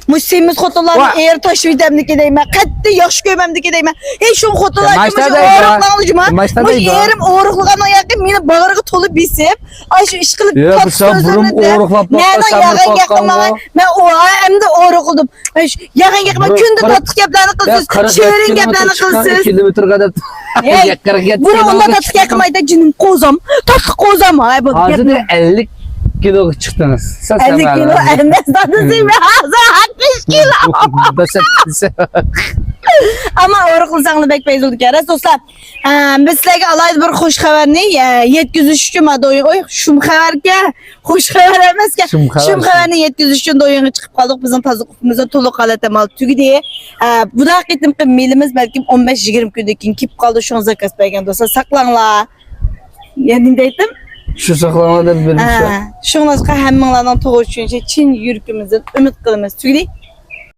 Müsimiz xotolarni er taşıydımdiki deyman. Qatdi yosh ko'ymamdiki deyman. Ey şu xotolar kim o'roqlanujma. Mush erim o'roqlagan yoqqa meni bag'riga to'lib besib, ay shu ish qilib burum o'roqlab boqqan. Men o hamda o'roqladim. Yaqin yaqin kunda tatlı gaplarni qilsiz, shirin gaplarni qilsiz. Kilometrga deb. Buni onda tatlı gapmayda jinim qo'zam. Tatlı qo'zam. Ay bu. Hozir 50 kilo çıktınız. 50 kilo emas dadasıyım hazır 60 kilo. Ama o'roqlasanglar bek bezildi kerak do'stlar. Biz sizlarga alayda bir xush xabarni yetkazish uchun oy shum xabarga xush xabar emasga shum xabarni yetkazish uchun do'yinga chiqib qoldik. Bizning tazyiqimizda to'liq qalatam tugidi. Bu da qitimqi mailimiz balkim 15-20 kundan keyin kelib qoldi. Shuni zakaz bergan do'stlar saqlanglar. Endi deydim. Şu saklamadan vermişler. Şundan hammalardan to'g'ri tushuncha chin yuragimizdan umid qilamiz. Tugidi.